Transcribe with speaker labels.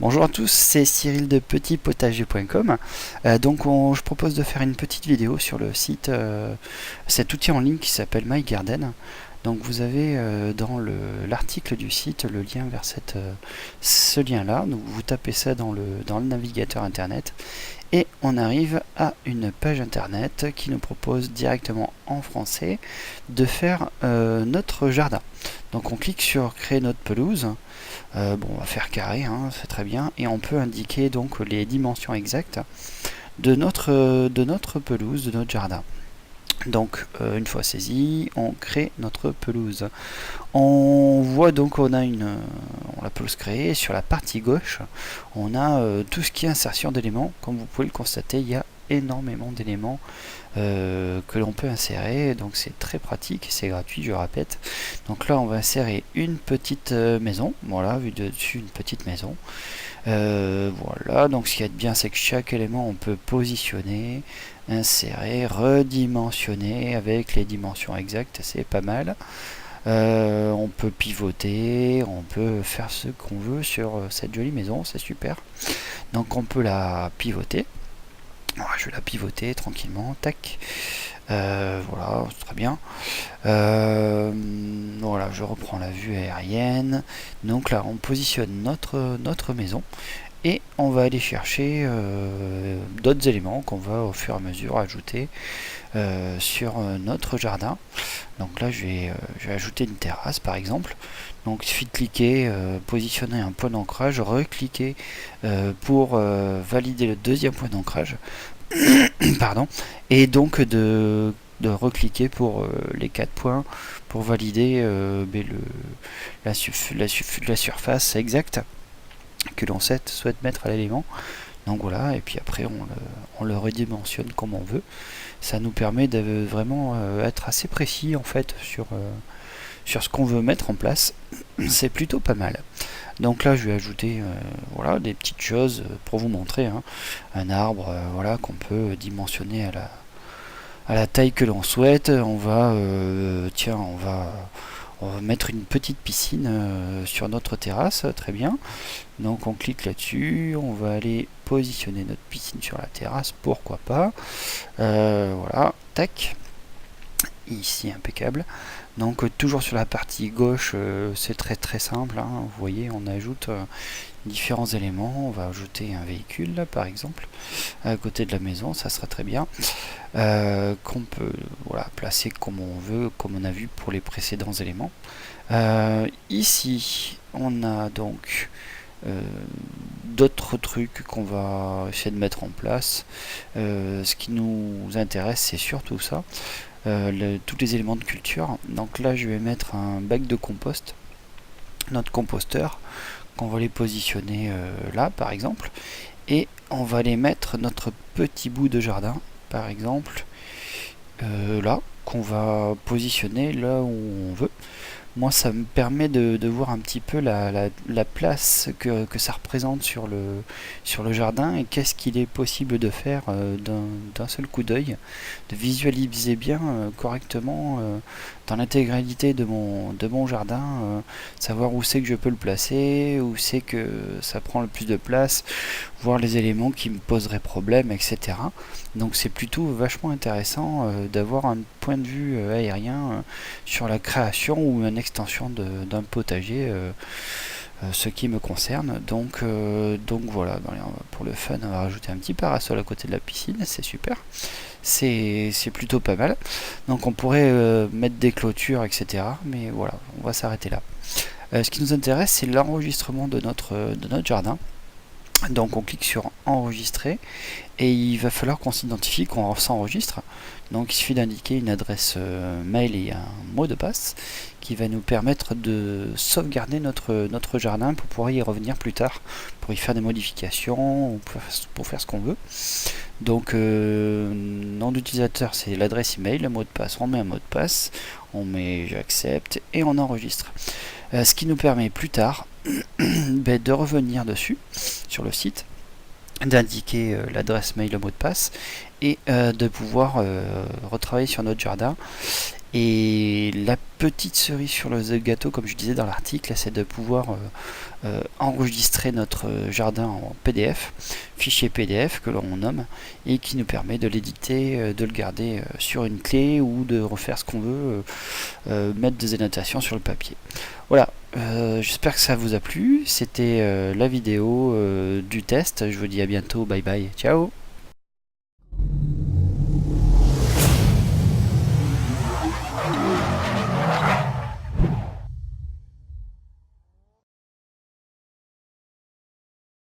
Speaker 1: Bonjour à tous, c'est Cyril de petitpotager.com. Je propose de faire une petite vidéo sur le site, cet outil en ligne qui s'appelle My Garden. Donc vous avez dans l'article du site le lien vers ce lien-là. Donc vous tapez ça dans le navigateur internet et on arrive à une page internet qui nous propose directement en français de faire notre jardin. Donc on clique sur créer notre pelouse. On va faire carré, hein, c'est très bien, et on peut indiquer donc les dimensions exactes de notre pelouse, de notre jardin. Donc une fois saisi, on crée notre pelouse. On voit donc on a la pelouse créée. Sur la partie gauche, on a tout ce qui est insertion d'éléments. Comme vous pouvez le constater, il y a énormément d'éléments que l'on peut insérer, donc c'est très pratique, c'est gratuit, je répète. Donc là on va insérer une petite maison, voilà, vue de dessus, une petite maison. Voilà, donc ce qui est bien, c'est que chaque élément on peut positionner, insérer, redimensionner avec les dimensions exactes, c'est pas mal. On peut pivoter, on peut faire ce qu'on veut sur cette jolie maison, c'est super. Donc on peut la pivoter. Alors, je vais la pivoter tranquillement, tac. Voilà, c'est très bien. Voilà, je reprends la vue aérienne. Donc là, on positionne notre maison et on va aller chercher d'autres éléments qu'on va au fur et à mesure ajouter sur notre jardin. Donc là, je vais ajouter une terrasse par exemple. Donc il suffit de cliquer, positionner un point d'ancrage, recliquer pour valider le deuxième point d'ancrage. Pardon, et donc de recliquer pour les 4 points pour valider la surface exacte que l'on souhaite mettre à l'élément. Donc voilà, et puis après on le redimensionne comme on veut. Ça nous permet de vraiment être assez précis en fait sur ce qu'on veut mettre en place. C'est plutôt pas mal. Donc là je vais ajouter voilà, des petites choses pour vous montrer, hein. Un arbre voilà, qu'on peut dimensionner à la taille que l'on souhaite. On va mettre une petite piscine sur notre terrasse, très bien. Donc on clique là-dessus, on va aller positionner notre piscine sur la terrasse, pourquoi pas. Voilà, tac, ici impeccable. Donc toujours sur la partie gauche, c'est très simple, hein. Vous voyez, on ajoute différents éléments. On va ajouter un véhicule là, par exemple à côté de la maison, ça sera très bien, qu'on peut voilà, placer comme on veut, comme on a vu pour les précédents éléments. Ici on a donc d'autres trucs qu'on va essayer de mettre en place. Ce qui nous intéresse, c'est surtout ça, tous les éléments de culture. Donc là je vais mettre un bac de compost, notre composteur, qu'on va les positionner là par exemple, et on va les mettre notre petit bout de jardin par exemple là, qu'on va positionner là où on veut. Moi ça me permet de voir un petit peu la place que ça représente sur le jardin, et qu'est-ce qu'il est possible de faire d'un seul coup d'œil, de visualiser bien correctement dans l'intégralité de mon jardin, savoir où c'est que je peux le placer, où c'est que ça prend le plus de place, voir les éléments qui me poseraient problème, etc. Donc c'est plutôt vachement intéressant d'avoir un point de vue aérien sur la création ou une extension d'un potager, ce qui me concerne. Donc voilà, pour le fun, on va rajouter un petit parasol à côté de la piscine, c'est super. C'est plutôt pas mal. Donc on pourrait mettre des clôtures, etc. Mais voilà, on va s'arrêter là. Ce qui nous intéresse, c'est l'enregistrement de notre jardin. Donc on clique sur enregistrer et il va falloir qu'on s'identifie, qu'on s'enregistre. Donc il suffit d'indiquer une adresse mail et un mot de passe qui va nous permettre de sauvegarder notre jardin pour pouvoir y revenir plus tard, pour y faire des modifications ou pour faire ce qu'on veut. Donc nom d'utilisateur, c'est l'adresse email, le mot de passe, on met un mot de passe, on met j'accepte et on enregistre. Ce qui nous permet plus tard de revenir dessus sur le site, d'indiquer l'adresse mail, le mot de passe, et de pouvoir retravailler sur notre jardin Et la petite cerise sur le gâteau, comme je disais dans l'article, c'est de pouvoir enregistrer notre jardin en PDF, fichier PDF que l'on nomme, et qui nous permet de l'éditer, de le garder sur une clé ou de refaire ce qu'on veut, mettre des annotations sur le papier. Voilà, j'espère que ça vous a plu. C'était la vidéo du test. Je vous dis à bientôt, bye bye, ciao.